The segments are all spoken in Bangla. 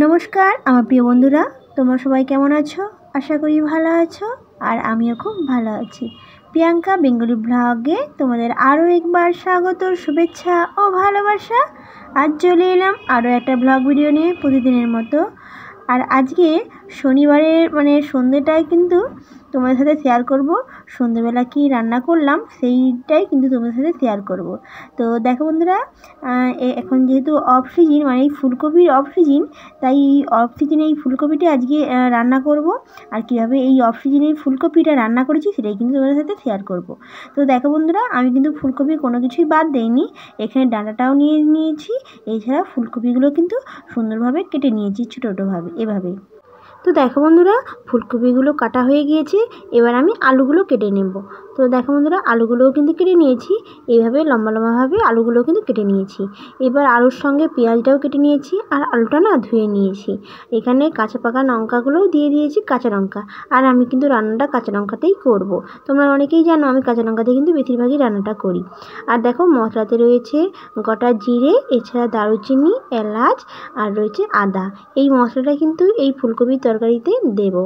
নমস্কার আমার প্রিয় বন্ধুরা, তোমরা সবাই কেমন আছো? আশা করি ভালো আছো। আর আমিও খুব ভালো আছি। প্রিয়াঙ্কা বেঙ্গলি ব্লগে তোমাদের আরও একবার স্বাগত, শুভেচ্ছা ও ভালোবাসা। আজ চলে এলাম আরও একটা ব্লগ ভিডিও নিয়ে প্রতিদিনের মতো। আর আজকে শনিবারের সন্ধ্যেটায় কিন্তু তোমাদের সাথে শেয়ার করব সন্ধ্যেবেলা কি রান্না করলাম, সেইটাই কিন্তু তোমাদের সাথে শেয়ার করব। তো দেখো বন্ধুরা, এখন যেহেতু অফ সিজন, এই ফুলকপির অফ সিজন, তাই এই অফ সিজনে এই ফুলকপিটা আজকে রান্না করব। আর কীভাবে এই অফ সিজনে এই ফুলকপিটা রান্না করেছি সেটাই কিন্তু তোমাদের সাথে শেয়ার করব। তো দেখো বন্ধুরা, আমি কিন্তু ফুলকপি কোনো কিছুই বাদ দেইনি। এখানে ডাঁটাটাও নিয়ে নিয়েছি, এছাড়া ফুলকপিগুলো কিন্তু সুন্দরভাবে কেটে নিয়েছি ছোটো ছোটোভাবে এভাবে। তো দেখো বন্ধুরা, ফুলকপিগুলো কাটা হয়ে গিয়েছে, এবার আমি আলুগুলো কেটে নেব। তো দেখো বন্ধুরা, আলুগুলোও কিন্তু কেটে নিয়েছি, এইভাবে লম্বা লম্বাভাবে আলুগুলোও কিন্তু কেটে নিয়েছি। এবার আলুর সঙ্গে পেঁয়াজটাও কেটে নিয়েছি, আর আলুটা ধুয়ে নিয়েছি। এখানে কাঁচা পাকা লঙ্কাগুলোও দিয়ে দিয়েছি, কাঁচা লঙ্কা। আর আমি কিন্তু রান্নাটা কাঁচা লঙ্কাতেই করব। তোমরা অনেকেই জানো আমি কাঁচা লঙ্কাতে কিন্তু বেশিরভাগই রান্নাটা করি। আর দেখো মশলাতে রয়েছে গোটা জিরে, এছাড়া দারুচিনি, এলাচ, আর রয়েছে আদা। এই মশলাটা কিন্তু এই ফুলকপির তরকারিতে দেব।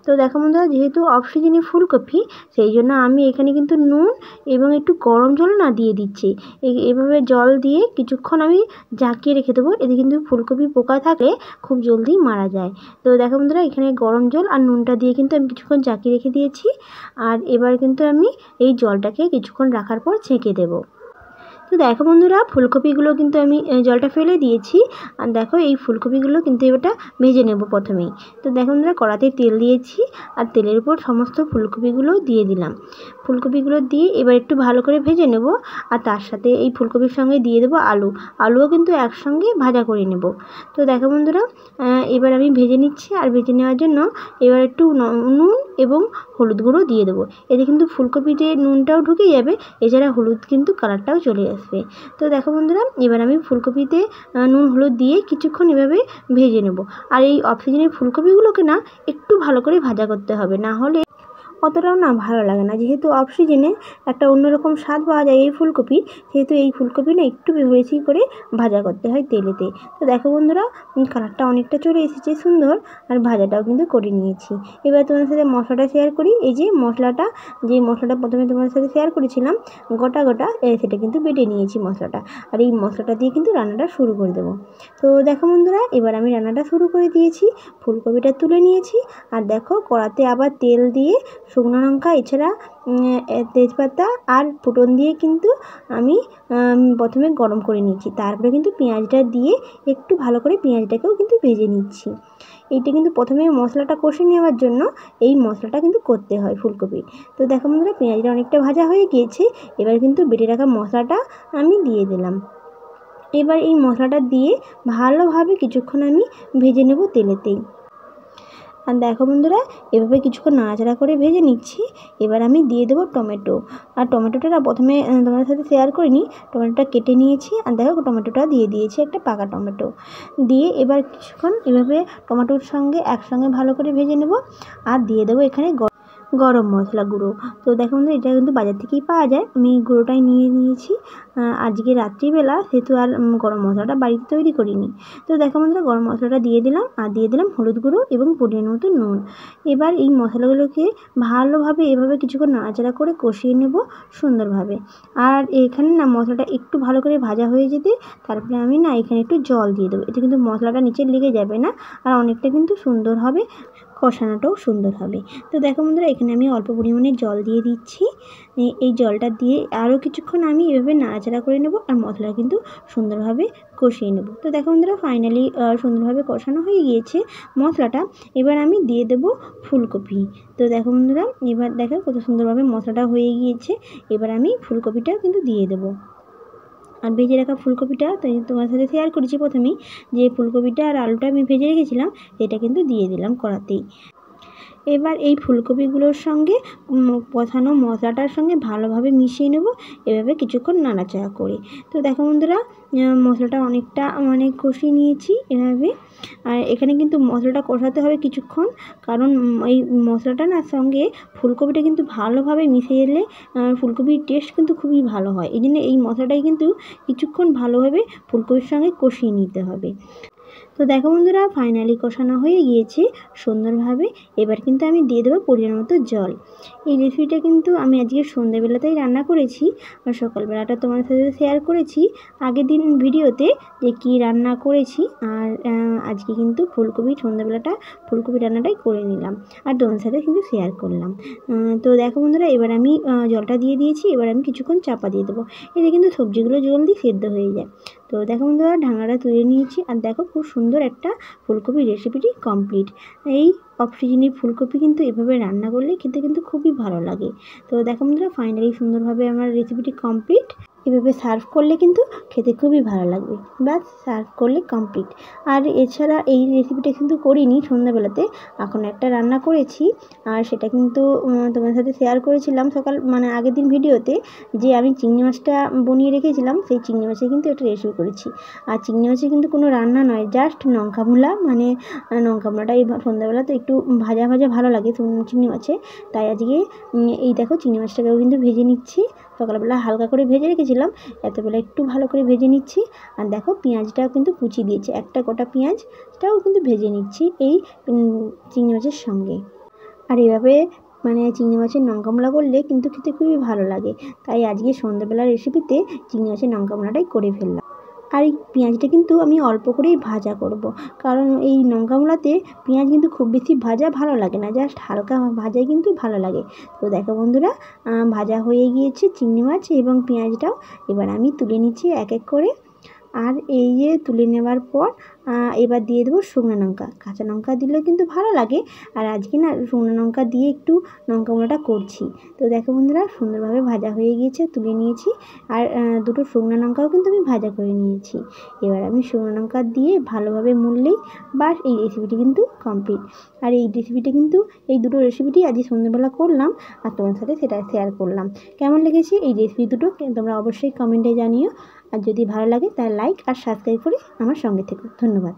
তো দেখো বন্ধুরা, যেহেতু অফ সিজনে ফুলকপি, সেই জন্য আমি এখানে কিন্তু নুন এবং একটু গরম জল দিয়ে দিচ্ছি। এভাবে জল দিয়ে কিছুক্ষণ আমি ঝাঁকিয়ে রেখে দেবো। এতে কিন্তু ফুলকপি পোকা থাকলে খুব জলদি মারা যায়। তো দেখো বন্ধুরা, এখানে গরম জল আর নুনটা দিয়ে কিন্তু আমি কিছুক্ষণ ঝাঁকিয়ে রেখে দিয়েছি। আর এবার কিন্তু আমি এই জলটাকে কিছুক্ষণ রাখার পর ছেঁকে দেবো। তো দেখো বন্ধুরা, ফুলকপিগুলো কিন্তু আমি জলটা ফেলে দিয়েছি। আর দেখো এই ফুলকপিগুলো কিন্তু এবারটা ভেজে নেব প্রথমেই। তো দেখো বন্ধুরা, কড়াতে তেল দিয়েছি, আর তেলের উপর সমস্ত ফুলকপিগুলো দিয়ে দিলাম। ফুলকপিগুলো দিয়ে এবার একটু ভালো করে ভেজে নেব। আর তার সাথে এই ফুলকপির সঙ্গে দিয়ে দেবো আলুও কিন্তু একসঙ্গে ভাজা করে নেব। তো দেখো বন্ধুরা, এবার আমি ভেজে নিচ্ছি। আর ভেজে নেওয়ার জন্য এবার একটু নুন এবং হলুদ গুঁড়ো দিয়ে দেবো। এতে কিন্তু ফুলকপিতে নুনটাও ঢুকে যাবে, এছাড়া হলুদ কিন্তু কালারটাও চলে আসবে। তো দেখো বন্ধুরা, এবার আমি ফুলকপিতে নুন হলুদ দিয়ে কিছুক্ষণ এভাবে ভেজে নেব। আর এই অফ সিজনের ফুলকপিগুলোকে একটু ভালো করে ভাজা করতে হবে, না হলে অতটাও ভালো লাগে না। যেহেতু অফ সিজনে একটা অন্যরকম স্বাদ পাওয়া যায় এই ফুলকপির, সেহেতু এই ফুলকপি একটু বেশি করে ভাজা করতে হয় তেলেতে। তো দেখো বন্ধুরা, কালারটা অনেকটা চলে এসেছে সুন্দর, আর ভাজাটাও কিন্তু করে নিয়েছি। এবার তোমাদের সাথে মশলাটা শেয়ার করি। এই যে মশলাটা প্রথমে তোমাদের সাথে শেয়ার করেছিলাম গোটা সেটা কিন্তু বেটে নিয়েছি মশলাটা। আর এই মশলাটা দিয়ে কিন্তু রান্নাটা শুরু করে দেবো। তো দেখো বন্ধুরা, এবার আমি রান্নাটা শুরু করে দিয়েছি। ফুলকপিটা তুলে নিয়েছি, আর দেখো কড়াতে আবার তেল দিয়ে শুকনো লঙ্কা, এছাড়া তেজপাতা আর ফোড়ন দিয়ে কিন্তু আমি প্রথমে গরম করে নিয়েছি। তারপরে কিন্তু পেঁয়াজটা দিয়ে একটু ভালো করে পেঁয়াজটাকেও কিন্তু ভেজে নিচ্ছি। এইটা কিন্তু প্রথমে মশলাটা কষে নেওয়ার জন্য এই মশলাটা কিন্তু করতে হয় ফুলকপির। তো দেখো বন্ধুরা, পেঁয়াজটা অনেকটা ভাজা হয়ে গিয়েছে। এবার কিন্তু বেটে রাখা মশলাটা আমি দিয়ে দিলাম। এবার এই মশলাটা দিয়ে ভালোভাবে কিছুক্ষণ আমি ভেজে নেব তেলেতেই। আর দেখো বন্ধুরা, এভাবে কিছুক্ষণ নাড়াচাড়া করে ভেজে নিচ্ছি। এবার আমি দিয়ে দেবো টমেটো। আর টমেটোটা প্রথমে তোমাদের সাথে শেয়ার করিনি, টমেটোটা কেটে নিয়েছি। আর দেখো টমেটোটা দিয়ে দিয়েছি, একটা পাকা টমেটো দিয়ে এবার কিছুক্ষণ এভাবে টমেটোর সঙ্গে একসঙ্গে ভালো করে ভেজে নেব। আর দিয়ে দেবো এখানে গরম মশলা গুঁড়ো। তো দেখো বন্ধুরা, এটা কিন্তু বাজার থেকেই পাওয়া যায়, আমি গুঁড়োটাই নিয়ে নিয়েছি। আজকে রাত্রিবেলা সেহেতু আর গরম মশলাটা বাড়িতে তৈরি করিনি। তো দেখো বন্ধুরা, গরম মশলাটা দিয়ে দিলাম, আর দিয়ে দিলাম হলুদ গুঁড়ো এবং পরিমাণ মতো নুন। এবার এই মশলাগুলোকে ভালোভাবে এভাবে কিছুক্ষণ নাড়াচাড়া করে কষিয়ে নেব সুন্দরভাবে। আর এখানে মশলাটা একটু ভালো করে ভাজা হয়ে যেতে তারপরে আমি এখানে একটু জল দিয়ে দেবো। এতে কিন্তু মশলাটা নিচে লেগে যাবে না, আর অনেকটা কিন্তু সুন্দর হবে, কষানোটাও সুন্দর হবে। তো দেখো বন্ধুরা, এখানে আমি অল্প পরিমাণে জল দিয়ে দিচ্ছি। এই জলটা দিয়ে আরও কিছুক্ষণ আমি এভাবে নাড়াচাড়া করে নেব, আর মশলা কিন্তু সুন্দরভাবে কষিয়ে নেব। তো দেখো বন্ধুরা, ফাইনালি সুন্দরভাবে কষানো হয়ে গিয়েছে মশলাটা। এবার আমি দিয়ে দেবো ফুলকপি। তো দেখো বন্ধুরা, এবার দেখো কত সুন্দরভাবে মশলাটা হয়ে গিয়েছে। এবার আমি ফুলকপিটাও কিন্তু দিয়ে দেবো। আর ভেজে রাখা ফুলকপিটা তোমার সাথে শেয়ার করেছি প্রথমেই, যে ফুলকপিটা আর আলুটা আমি ভেজে রেখেছিলাম, এটা কিন্তু দিয়ে দিলাম কড়াতেই। এবার এই ফুলকপিগুলোর সঙ্গে কষানো মশলাটার সঙ্গে ভালোভাবে মিশিয়ে নেব, এভাবে কিছুক্ষণ নাড়াচাড়া করে। তো দেখো বন্ধুরা, মশলাটা অনেকটা কষিয়ে নিয়েছি এভাবে। আর এখানে কিন্তু মশলাটা কষাতে হবে কিছুক্ষণ, কারণ এই মশলাটা সঙ্গে ফুলকপিটা কিন্তু ভালোভাবে মিশে এলে ফুলকপির টেস্ট কিন্তু খুবই ভালো হয়। এই জন্য এই মশলাটাই কিন্তু কিছুক্ষণ ভালোভাবে ফুলকপির সঙ্গে কষিয়ে নিতে হবে। তো দেখো বন্ধুরা, ফাইনালি কষানো হয়ে গিয়েছে সুন্দরভাবে। এবার কিন্তু আমি দিয়ে দেবো পরিমাণ মতো জল। এই রেসিপিটা কিন্তু আমি আজকে সন্ধ্যেবেলাতেই রান্না করেছি, আর সকালবেলাটা তোমার সাথে শেয়ার করেছি আগের দিন ভিডিওতে যে কী রান্না করেছি। আর আজকে কিন্তু সন্ধ্যেবেলাটা ফুলকপি রান্নাটাই করে নিলাম আর তোমার সাথে কিন্তু শেয়ার করলাম। তো দেখো বন্ধুরা, এবার আমি জলটা দিয়ে দিয়েছি। এবার আমি কিছুক্ষণ চাপা দিয়ে দেবো, এতে কিন্তু সবজিগুলো জলদি সেদ্ধ হয়ে যায়। তো দেখো বন্ধুরা, ঢাকনাটা তুলে নিয়েছি আর দেখো খুব সুন্দর একটা ফুলকপি রেসিপিটি কমপ্লিট। এই অফ সিজনে ফুলকপি কিন্তু এভাবে রান্না করলে খেতে কিন্তু খুবই ভালো লাগে। তো দেখো বন্ধুরা, ফাইনালি সুন্দরভাবে আমার রেসিপিটি কমপ্লিট। এভাবে সার্ভ করলে কিন্তু খেতে খুবই ভালো লাগবে। ব্যাস, সার্ভ করলে কমপ্লিট। আর এছাড়া এই রেসিপিটা কিন্তু করিনি সন্ধ্যাবেলাতে, এখন একটা রান্না করেছি। আর সেটা কিন্তু তোমার সাথে শেয়ার করেছিলাম আগের দিন ভিডিওতে, যে আমি চিংড়ি মাছটা বনিয়ে রেখেছিলাম। সেই চিংড়ি মাছে কিন্তু একটা রেসিপি করেছি। আর চিংড়ি মাছে কিন্তু কোনো রান্না নয়, জাস্ট লঙ্কা মূলা, লঙ্কা মূলাটা এই সন্ধ্যাবেলা তো একটু ভাজা ভাজা ভালো লাগে চিংড়ি মাছে। তাই আজকে এই দেখো চিংড়ি মাছটাকেও কিন্তু ভেজে নিচ্ছি। সকালবেলা হালকা করে ভেজে রেখেছিলাম, এতবেলা একটু ভালো করে ভেজে নিচ্ছি। আর দেখো পেঁয়াজটাও কিন্তু কুচি দিয়েছি, একটা গোটা পেঁয়াজটাও কিন্তু ভেজে নিচ্ছি এই চিংড়ি মাছের সঙ্গে। আর এভাবে চিংড়ি মাছের লঙ্কা মূলা করলে কিন্তু খেতে খুবই ভালো লাগে। তাই আজকে সন্ধ্যাবেলার রেসিপিতে চিংড়ি মাছের লঙ্কা মূলাটাই করে ফেললাম। আর এই পেঁয়াজটা কিন্তু আমি অল্প করেই ভাজা করব, কারণ এই লঙ্কা মূলাতে পেঁয়াজ কিন্তু খুব বেশি ভাজা ভালো লাগে না, জাস্ট হালকা ভাজাই কিন্তু ভালো লাগে। তো দেখো বন্ধুরা, ভাজা হয়ে গিয়েছে চিংড়ি মাছ এবং পেঁয়াজটাও। এবার আমি তুলে নিচ্ছি এক এক করে। আর এই যে তুলে নেওয়ার পর এবার দিয়ে দেবো শুকনো লঙ্কা। কাঁচা লঙ্কা দিলেও কিন্তু ভালো লাগে, আর আজকে না শুকনো লঙ্কা দিয়ে একটু লঙ্কা মূলাটা করছি। তো দেখো বন্ধুরা, সুন্দরভাবে ভাজা হয়ে গিয়েছে, তুলে নিয়েছি। আর দুটো শুকনো লঙ্কাও কিন্তু আমি ভাজা করে নিয়েছি। এবার আমি শুকনো লঙ্কা দিয়ে ভালোভাবে মুড়লেই বাস, এই রেসিপিটি কিন্তু কমপ্লিট। আর এই রেসিপিটা কিন্তু এই দুটো রেসিপিটি আজকে সন্ধ্যেবেলা করলাম আর তোমার সাথে সেটা শেয়ার করলাম। কেমন লেগেছে এই রেসিপি দুটো তোমরা অবশ্যই কমেন্টে জানিও। আর যদি ভালো লাগে তাহলে লাইক আর সাবস্ক্রাইব করে আমার সঙ্গে থেকো। ধন্যবাদ।